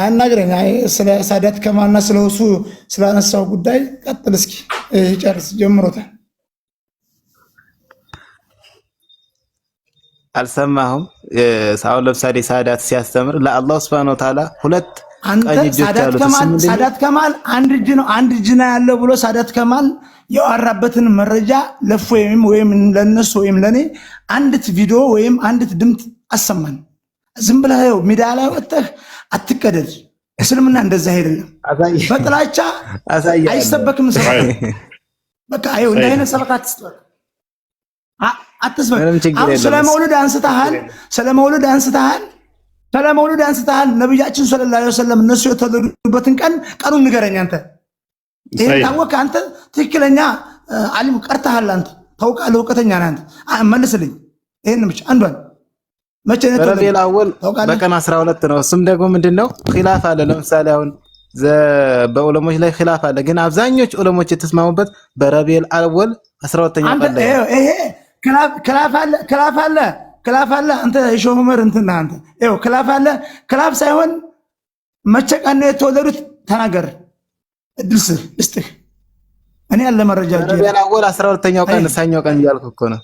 አናግረኝ። ስለ ሳዳት ከማልና ስለሱ ስላነሳው ጉዳይ ቀጥል እስኪ ጨርስ። ጀምሮታል። አልሰማሁም። ሳውል ለምሳሌ ሳዳት ሲያስተምር ለአላህ Subhanahu Wa Ta'ala ሁለት ሳዳት ከማል አንድ እጅ ነው አንድ እጅ ነው ያለው ብሎ ሳዳት ከማል ያወራበትን መረጃ ወይም ለነሱ ወይም ለኔ አንዲት ቪዲዮ ወይም አንዲት ድምፅ አሰማን። ዝም ብለህ ሚዲያ ላይ ወጥተህ አትቀደድ። እስልምና እንደዛ አይደለም። በጥላቻ አይሰበክም። በቃ አይው እንደ አይነት ሰበካ አትስበክ። ስለ መውሊድ አንስተሃል። ነብያችን ሰለላሁ ዐለይሂ ወሰለም እነሱ የተወለዱበትን ቀኑን ንገረኝ አንተ። ይሄን ታወቀ አንተ ትክክለኛ ዓሊም ቀርተሃል አንተ ታውቃለህ፣ እውቀተኛ ነህ አንተ። መልስልኝ ይሄን ብቻ አንዷን መቼ ነው ረቢዑል አወል በቀን 12 ነው። እሱም ደግሞ ምንድነው ኺላፍ አለ። ለምሳሌ አሁን በዑለሞች ላይ ኺላፍ አለ፣ ግን አብዛኞቹ ዑለሞች የተስማሙበት በረቢዑል አወል 12ኛ ቀን ላይ ይሄ ክላፍ አለ። አንተ ሼህ ዑመር እንትና አንተ ይኸው ክላፍ ሳይሆን መቼ ቀን ነው የተወለዱት ተናገር። እድል ስጥህ። እኔ ያለ መረጃ ረቢዑል አወል 12ኛው ቀን ሳኛው ቀን እያልኩ እኮ ነው።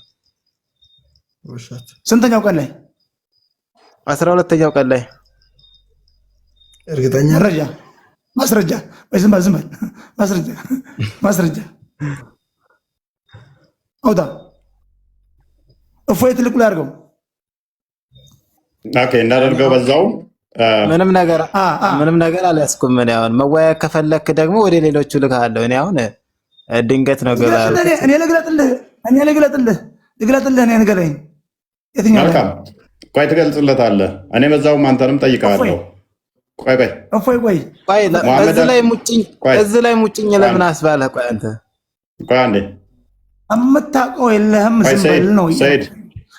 ስንተኛው ቀን ላይ? 12ኛው ቀን ላይ። እርግጠኛ ማስረጃ ወይ ዝም በል ማስረጃ አውጣ። እፎይ ትልቁ ላይ አድርገው። ኦኬ እንዳደርገው በዛው ምንም ነገር አልያዝኩም። እኔ አሁን መወያያ ከፈለክ ደግሞ ወደ ሌሎቹ ልካለሁ። እኔ አሁን ድንገት ነው ገባው። እኔ ልግለጥልህ ልግለጥልህ እኔ ንገረኝ። የትኛው መልካም ቆይ ትገልጽለታለህ። እኔ በዛውም አንተንም ጠይቃለሁ። ቆይ እዚህ ላይ ሙጭኝ ለምን አስባለህ? ቆይ አንተ ቆይ አንዴ የምታውቀው የለህም። ዝም በል ነው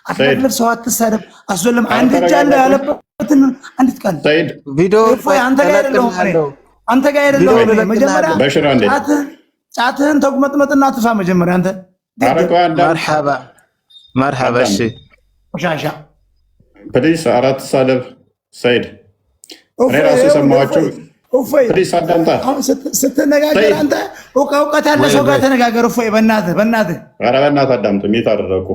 አትለፍልፍ፣ ሰው አትሳደብ። አስወለም አንድ እጅ አለ ያለበትን አንዲት ቃል ቪዲዮ አንተ ጋር አይደለሁም። መጀመሪያ ጫትህን ተጉመጥመጥና አጥፋ። መጀመሪያ አንተ መርሐባ። እሺ ቆሻሻ ፕሊስ አራት ሳደብ ሰይድ እኔ ራሱ የሰማኋቸው ፕሊስ አዳምጣ። ስትነጋገር አንተ እውቀት ያለ ሰው ጋር ተነጋገር። እፎይ በእናትህ ኧረ በእናትህ አዳምጥ። ሚት አደረጉ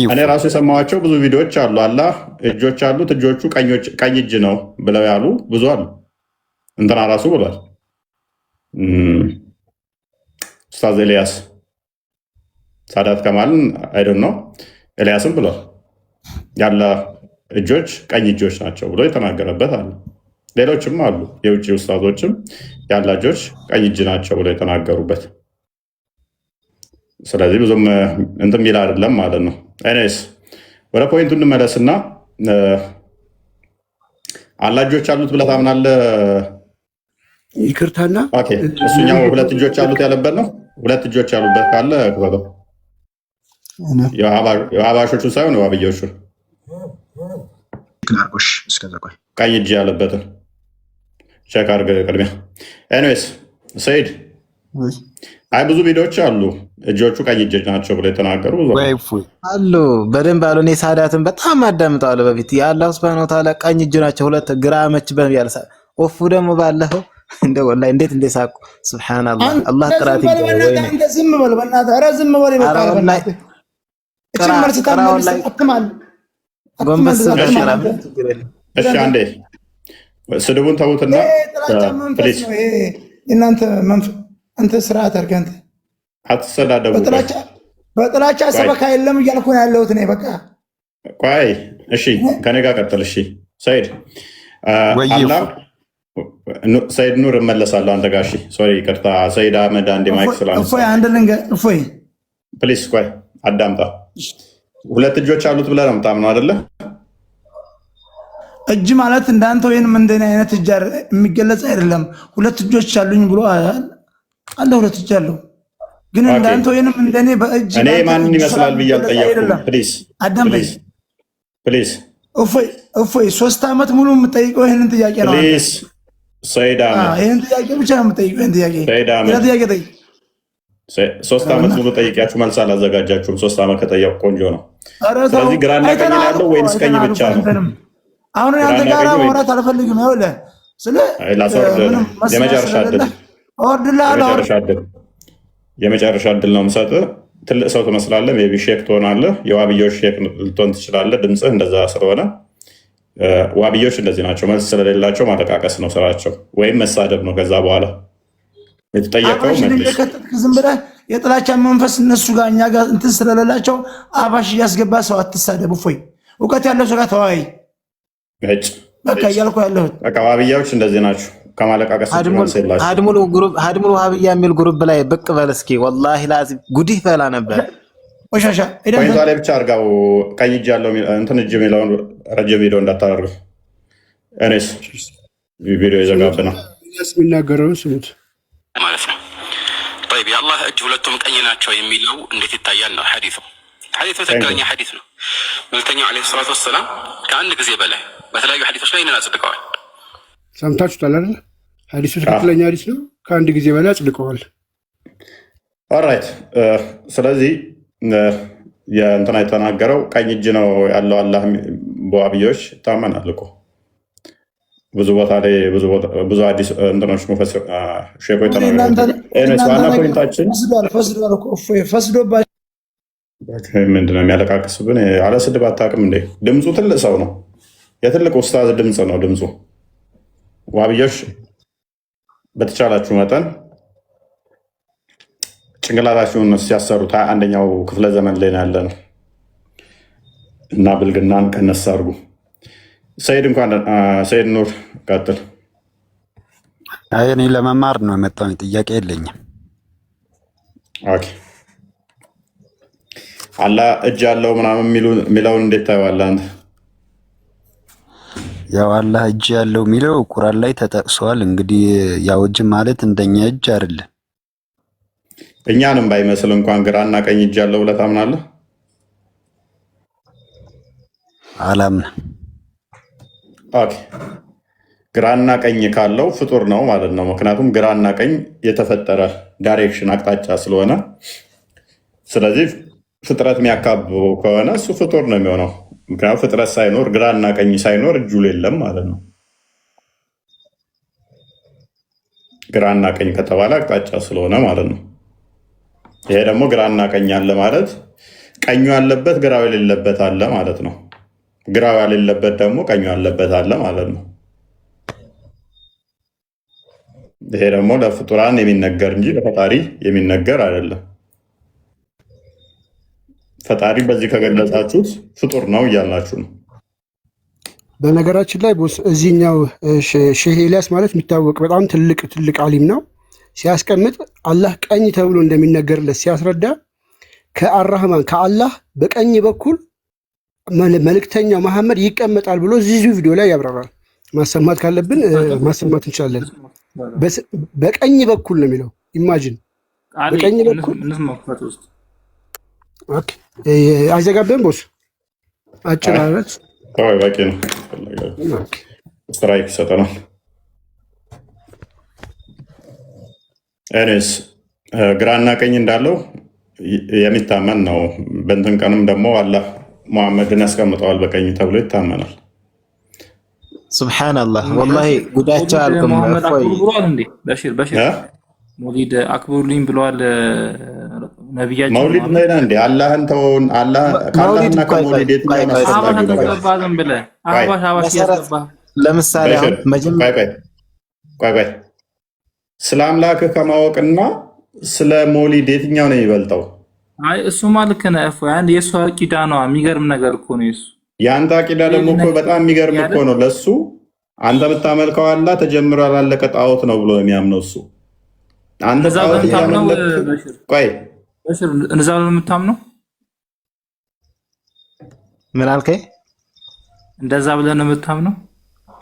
እኔ ራሱ የሰማኋቸው ብዙ ቪዲዮዎች አሉ። አላህ እጆች አሉት፣ እጆቹ ቀኝ እጅ ነው ብለው ያሉ ብዙ አሉ። እንትና ራሱ ብሏል ኡስታዝ ኤልያስ ሳዳት ከማልን አይደን ነው ኤልያስም ብሏል ያለ እጆች ቀኝ እጆች ናቸው ብሎ የተናገረበት አለ። ሌሎችም አሉ የውጭ ኡስታዞችም ያለ እጆች ቀኝ እጅ ናቸው ብሎ የተናገሩበት። ስለዚህ ብዙም እንትን ሚል አይደለም ማለት ነው። ኤኒዌይስ ወደ ፖይንቱ እንመለስና አላህ እጆች አሉት ብለህ ታምናለህ? ይቅርታና እሱኛው ሁለት እጆች አሉት ያለበት ነው። ሁለት እጆች ያሉበት ካለ ክበበው። የአባሾቹን ሳይሆን የዋብያዎቹን ቀኝ እጅ ያለበትን ቼክ አድርገህ ቅድሚያ። ኤኒዌይስ ሰይድ አይ ብዙ ቪዲዮዎች አሉ እጆቹ ቀኝ እጅ ናቸው ብሎ የተናገሩ አሉ። በደንብ አሉ። እኔ ሳዳትን በጣም አዳምጠዋለሁ በፊት የአላህ ሱብሃነሁ ወተዓላ ቀኝ እጅ ናቸው ሁለት ግራ መች በሚያልሳ ኦፉ ደግሞ ባለፈው እንደ ወላሂ እንዴት እንደሳቁ ሱብሃንአላህ። አላህ ጥራት ይገባል። አንተ ዝም በል በእናትህ፣ ኧረ ዝም በል ይበቃል በእናትህ። እሺ አንዴ ስድቡን ተውትና ፕሊዝ እናንተ አንተ ስርዓት አድርገህ አንተ አትሰዳደቡ። በጥላቻ ሰበካ የለም እያልኩ ነው ያለሁት እኔ። በቃ ቆይ እሺ ከኔ ጋር ቀጥል። እሺ ሰይድ ሰይድ ኑር እመለሳለሁ አንተ ጋር። እሺ ሶሪ ይቅርታ ሰይድ አህመድ አንዴ ማይክ ስላነሳ እፎይ አንድ ልንገር እፎይ ፕሊዝ ቆይ አዳምጣ። ሁለት እጆች አሉት ብለህ ነው የምታምነው አይደለ? እጅ ማለት እንዳንተ ወይንም እንደኔ አይነት እጅ የሚገለጽ አይደለም። ሁለት እጆች አሉኝ ብሎ አለ ሁለት እጅ አለው። ግን እንዳንተ ወይንም እንደኔ በእጅ እኔ ማንን ይመስላል ብዬ አልጠየቅኩም። ፕሊዝ አዳምጠኝ ፕሊዝ። እፎይ 3 ዓመት ሙሉ የምጠይቀው ይሄንን ጥያቄ ነው። ፕሊዝ ሰይድ አህመድ ይሄን ጥያቄ ብቻ ነው የምጠይቀው። ይሄን ጥያቄ ጥያቄ ጠይቅ። 3 ዓመት ሙሉ ጠይቂያችሁ መልስ አላዘጋጃችሁም። 3 ዓመት ከጠየቁ ቆንጆ ነው። ስለዚህ ግራና ቀኝ ያለው ወይንስ ቀኝ ብቻ ነው? አሁን ያንተ ጋር ማውራት አልፈልግም። ይኸውልህ የመጨረሻ እድል ነው የምሰጥህ። ትልቅ ሰው ትመስላለህ። ሜይ ቢ ሼክ ትሆናለህ። የዋብዮች ሼክ ልትሆን ትችላለህ። ድምፅህ እንደዛ ስለሆነ ዋብዮች እንደዚህ ናቸው። መልስ ስለሌላቸው ማለቃቀስ ነው ስራቸው፣ ወይም መሳደብ ነው። ከዛ በኋላ የተጠየቀው ዝም ብለህ የጥላቻ መንፈስ እነሱ ጋር እኛ ጋር እንትን ስለሌላቸው አባሽ እያስገባ ሰው አትሳደብ። እፎይ እውቀት ያለው ሰው ጋር ተወያይ። በቃ እያልኩ ያለሁት በቃ ዋብያዎች እንደዚህ ናቸው። ከማለቃቀስ ሀድሙል ዋብያ የሚል ግሩፕ ላይ ብቅ በል እስኪ። ወላሂ ላዚም ጉዲህ ፈላ ነበር። ቆሻሻ ፖይንቷ ላይ ብቻ አድርጋው። ቀኝ እጅ ያለው እንትን እጅ የሚለውን ረጅም ቪዲዮ እንዳታደርገው። እኔስ ቪዲዮ የዘጋብህ ነው የሚናገረውን ስሙት ማለት ነው። طيب የአላህ እጅ ሁለቱም ቀኝ ናቸው የሚለው እንዴት ይታያል ነው ሐዲሱ። ሐዲሱ ትክክለኛ ሐዲስ ነው። መልእክተኛው ዓለይሂ ሰላቱ ወሰላም ከአንድ ጊዜ በላይ በተለያዩ ሐዲሶች ላይ አጽድቀዋል። ሰምታችሁታል አይደል? ሐዲሱ ትክክለኛ ሐዲስ ነው። ከአንድ ጊዜ በላይ አጽድቀዋል። ኦልራይት። ስለዚህ የእንትና የተናገረው ቀኝ እጅ ነው ያለው አላህ በዋብዮች ይታመናል እኮ ብዙ ቦታ ላይ ብዙ አዲስ እንትኖች ሼኮች ዋና ፖይንታችን ምንድነው የሚያለቃቅስብን? አለ ስድብ አታውቅም እንዴ? ድምፁ ትልቅ ሰው ነው። የትልቅ ኡስታዝ ድምፅ ነው ድምፁ። ዋብዮች በተቻላችሁ መጠን ጭንቅላታችሁን ሲያሰሩት 21ኛው ክፍለ ዘመን ላይ ያለ ነው እና ብልግናን ቀነስ አድርጉ። ሰይድ እንኳን ሰይድ ኑር ቀጥል። እኔ ለመማር ነው የመጣው፣ ጥያቄ የለኝም። ኦኬ አላህ እጅ አለው ምናምን የሚለውን እንዴት ታየዋለህ አንተ? ያው አላህ እጅ ያለው የሚለው ቁርአን ላይ ተጠቅሷል። እንግዲህ ያው እጅ ማለት እንደኛ እጅ አይደለም። እኛንም ባይመስል እንኳን ግራና ቀኝ እጅ ያለው ብለህ ታምናለህ? አላምንም። ኦኬ፣ ግራና ቀኝ ካለው ፍጡር ነው ማለት ነው። ምክንያቱም ግራና ቀኝ የተፈጠረ ዳይሬክሽን አቅጣጫ ስለሆነ፣ ስለዚህ ፍጥረት የሚያካብበው ከሆነ እሱ ፍጡር ነው የሚሆነው። ምክንያቱም ፍጥረት ሳይኖር ግራና ቀኝ ሳይኖር እጁ የለም ማለት ነው። ግራና ቀኝ ከተባለ አቅጣጫ ስለሆነ ማለት ነው። ይሄ ደግሞ ግራና ቀኝ አለ ማለት ቀኙ ያለበት ግራው የሌለበት አለ ማለት ነው። ግራው ያሌለበት ደግሞ ቀኙ ያለበት አለ ማለት ነው። ይሄ ደግሞ ለፍጡራን የሚነገር እንጂ ለፈጣሪ የሚነገር አይደለም። ፈጣሪ በዚህ ከገለጻችሁት ፍጡር ነው እያላችሁ ነው። በነገራችን ላይ ቦስ እዚህኛው ሼህ ኤልያስ ማለት የሚታወቅ በጣም ትልቅ አሊም ነው። ሲያስቀምጥ አላህ ቀኝ ተብሎ እንደሚነገርለት ሲያስረዳ ከአራህማን ከአላህ በቀኝ በኩል መልእክተኛው መሐመድ ይቀመጣል ብሎ እዚህ ቪዲዮ ላይ ያብራራል። ማሰማት ካለብን ማሰማት እንችላለን። በቀኝ በኩል ነው የሚለው። ኢማጂን በቀኝ በኩል ኦኬ። አይዘጋብህም ቦስ? አጭር አለት በቂ ነው። ስትራይክ ይሰጠናል። እኔስ ግራና ቀኝ እንዳለው የሚታመን ነው። በእንትን ቀንም ደግሞ አላህ ሙሐመድን ያስቀምጠዋል በቀኝ ተብሎ ይታመናል። ሱብሃንአላህ ወላሂ ጉዳቸው አልኩም። መውሊድ አክብሩልኝ ብለዋል ነብያችን። መውሊድ ላይ እንደ አላህን ተውን። አላህ ካላህና ከመውሊድ ለምሳሌ አሁን ቆይ ስለ አምላክህ ከማወቅና ስለ መውሊድ የትኛው ነው የሚበልጠው? አይ እሱማ ልክ ነህ። ያን የእሱ አቂዳ ነው። የሚገርም ነገር እኮ ነው የእሱ። የአንተ አቂዳ ደግሞ እኮ በጣም የሚገርም እኮ ነው። ለእሱ አንተ ብታመልከው አላህ ተጀምሮ ያላለቀ ጣዖት ነው ብሎ የሚያምነው እሱ። አንተ ጣዖት ያመለክ ቆይ እንደዛ ነው የምታምነው? ምን አልከኝ? እንደዛ ብለህ ነው የምታምነው?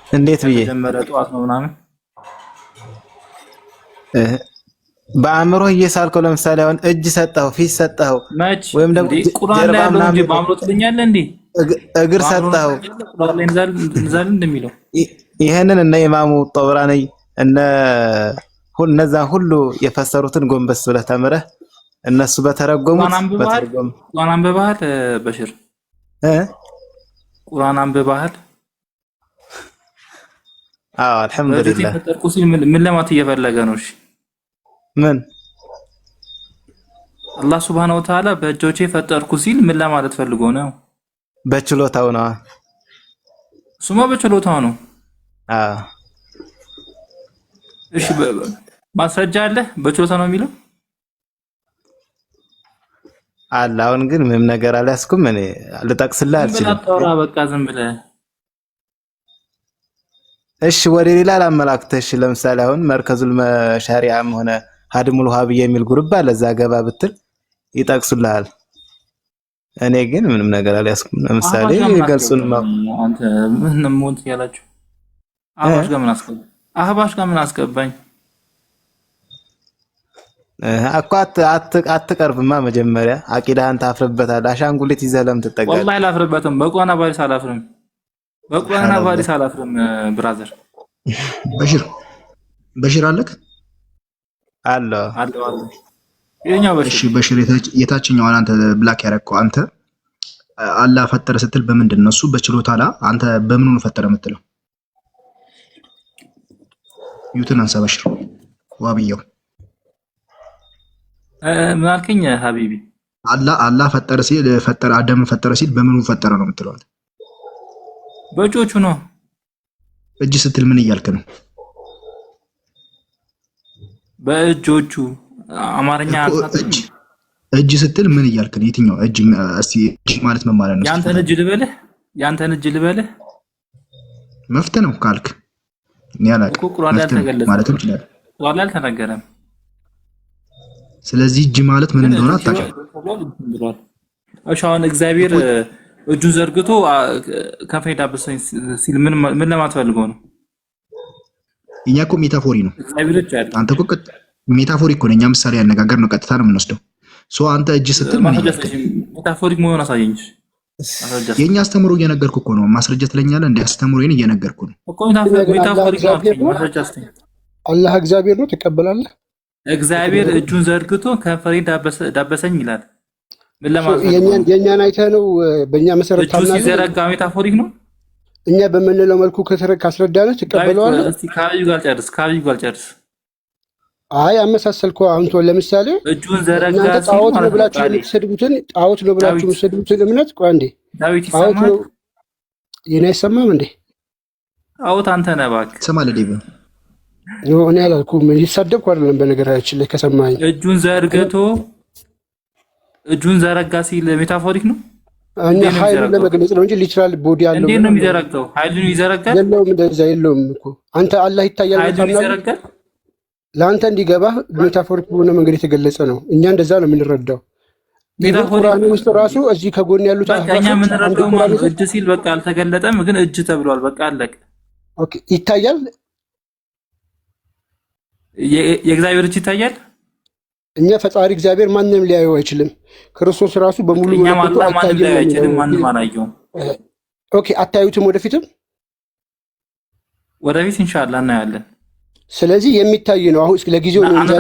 እንዴት ብዬ ተጀመረ ጣዖት ነው ምናምን በአእምሮ እየሳልከው። ለምሳሌ አሁን እጅ ሰጠኸው፣ ፊት ሰጠኸው፣ ወይም ደግሞ ቁርአን ላይ ያለው እንጂ በአእምሮ ትልኛለህ እንዴ? እግር ሰጠኸው። ቁርአን ላይ እንዛል እንደሚለው ይሄንን እነ ኢማሙ ጦብራኒ እነዛ ሁሉ የፈሰሩትን ጎንበስ ብለህ ተምረህ እነሱ በተረጎሙት ቁርአን አንብበሃል በሽር? ቁርአን አንብበሃል? አዎ አልሐምዱሊላህ። ፈጠርኩ ሲል ምን ለማለት እየፈለገ ነው? እሺ ምን አላህ ሱብሃነሁ ወተዓላ በእጆቼ ፈጠርኩ ሲል ምን ለማለት ፈልጎ ነው? በችሎታው ነው። እሱማ በችሎታው ነው። አዎ እሺ ማስረጃ አለ በችሎታ ነው የሚለው አለ። አሁን ግን ምንም ነገር አልያዝኩም። እኔ ልጠቅስልህ አልችልም። አታውራ በቃ ዝም ብለህ እሺ። ወደ ሌላ ላመላክተህ። እሺ ለምሳሌ አሁን መርከዙል መሻሪዓም ሆነ ሀድሙል ወሃቢያ የሚል ግሩፕ አለ። እዛ ገባ ብትል ይጠቅሱልሃል። እኔ ግን ምንም ነገር አልያዝኩም። ለምሳሌ ገልጹን አንተ ምን ሞት ያላችሁ አህባሽ ጋር ምን አስገባኝ? አህባሽ ጋር ምን አስገባኝ? እኮ አትቀርብማ። መጀመሪያ አቂዳህን ታፍርበታለህ። አሻንጉሊት ይዘህ ለምን ትጠጋለህ? ወላሂ አላፍርበትም። በቁርአን ባሪስ አላፍርም። በቁርአን ባሪስ አላፍርም። ብራዘር በሽር አለክ አለ የኛው በሽር። እሺ በሽር የታችኛውን አንተ ብላክ ያረከው አንተ አላህ ፈጠረ ስትል በምንድን ነው? እሱ በችሎታ አላ አንተ በምኑ ነው ፈጠረ የምትለው? ዩትን አንሳ በሽር ዋብየው ምን አልከኝ ሀቢቢ? አላህ ፈጠረ ሲል ፈጠረ አዳም ፈጠረ ሲል በምኑ ፈጠረ ነው የምትለው? በእጆቹ ነው። እጅ ስትል ምን እያልክ ነው? በእጆቹ አማርኛ እጅ ስትል ምን እያልክ ነው? የትኛው እጅ? እስቲ እጅ ማለት ምን ማለት ነው? ያንተን እጅ ልበልህ? ያንተን እጅ ልበልህ? መፍትህ ነው ካልክ እኔ አላውቅም። ቁርአን ላይ አልተገለጸም ማለት እንችላለን። ቁርአን ላይ አልተነገረም። ስለዚህ እጅ ማለት ምን እንደሆነ አታውቅም። እሺ አሁን እግዚአብሔር እጁን ዘርግቶ ከንፈሬ ዳበሰኝ ሲል ምን ለማለት ፈልገው ነው? እኛ እኮ ሜታፎሪ ነው። እግዚአብሔር እጅ አለ። አንተ እኮ ሜታፎሪ እኮ ነው። እኛ ምሳሌ ያነጋገር ነው፣ ቀጥታ ነው የምንወስደው። ሶ አንተ እጅ ስትል ሜታፎሪክ መሆን አሳየኝ። የኛ አስተምሮ እየነገርኩ እኮ ነው። ማስረጃ ትለኛለህ? እንደ አስተምሮዬን እየነገርኩ ነው እኮ ሜታፎሪክ ነው። ማስረጃ አስተኝ አላህ እግዚአብሔር ነው ትቀበላለህ? እግዚአብሔር እጁን ዘርግቶ ከንፈሬ ዳበሰኝ ይላል። ምን ለማለት የኛን አይተህ ነው? በእኛ መሰረት ታምናለህ? እጁ ሲዘረጋ ሜታፎሪክ ነው። እኛ በምንለው መልኩ ካስረዳነህ ትቀበለዋለህ? እስቲ ከአብዩ ጋር ጨርስ። አይ አመሳሰልኩ። አሁን ለምሳሌ እጁን ዘረጋ ጣዖት ነው ብላችሁ የምትሰድቡትን እምነት ቆይ አንዴ፣ ዳዊት ይሰማል? የኔ አይሰማም እንዴ? ጣዖት አንተ ነህ እባክህ። ትሰማለህ? ዴቭ ነው እኔ አላልኩም። ይሳደብኩ አይደለም። በነገራችን ላይ ከሰማኝ እጁን ዘረጋ ሲል ሜታፎሪክ ነው። እኛ ኃይሉን ለመግለጽ ነው እንጂ ሊትራል ቦዲ አለው። እንዴት ነው የሚዘረጋው? ኃይሉን ይዘረጋል? የለውም፣ እንደዛ የለውም እኮ አንተ አላህ ይታያል ማለት ለአንተ እንዲገባ ሜታፎሪክ በሆነ መንገድ የተገለጸ ነው። እኛ እንደዛ ነው የምንረዳው። ቁርአን ውስጥ ራሱ እዚህ ከጎን ያሉት እኛ የምንረዳው ማለት እጅ ሲል በቃ አልተገለጠም፣ ግን እጅ ተብሏል። በቃ አለቀ። ኦኬ ይታያል። የእግዚአብሔር እጅ ይታያል። እኛ ፈጣሪ እግዚአብሔር ማንንም ሊያየው አይችልም። ክርስቶስ ራሱ በሙሉ ማንም አላየውም። ኦኬ አታዩትም? ወደፊት ኢንሻአላህ እናያለን። ስለዚህ የሚታይ ነው። አሁን ለጊዜው ነው እንጂ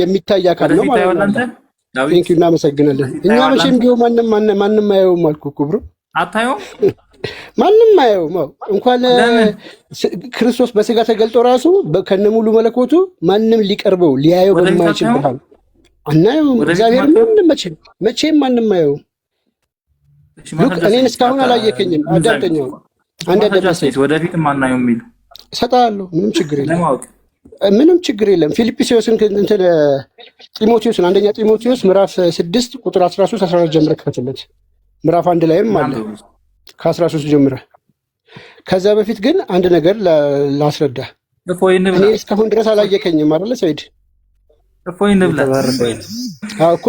የሚታይ አካል ነው ማለት ነው። ቴንክ ዩ እናመሰግናለን። እኛ መቼም ቢሆን ማንም አያየውም አልኩ እኮ ብሮ። አታየውም? ማንም አያየውም። እንኳን ክርስቶስ በስጋ ተገልጦ ራሱ ከነሙሉ መለኮቱ ማንም ሊቀርበው ሊያየው በማይችል ብርሃን አናየውም። እግዚአብሔር መቼም ማንም አያየውም። ሉክ እኔን እስካሁን አላየከኝም። አዳምጠኛው ወደፊት ማናየው የሚል እሰጥሃለሁ። ምንም ችግር የለም። ፊልጵስዩስን እንትን ጢሞቴዎስን አንደኛ ጢሞቴዎስ ምዕራፍ 6 ቁጥር 13 14 ጀምረህ ክፈትለት። ምዕራፍ 1 ላይም አለ ከ13 ጀምረህ። ከዛ በፊት ግን አንድ ነገር ላስረዳ። እኔ እስካሁን ድረስ አላየከኝም አይደለ ሰይድ? እፎይ እንብላ። አዎ እኮ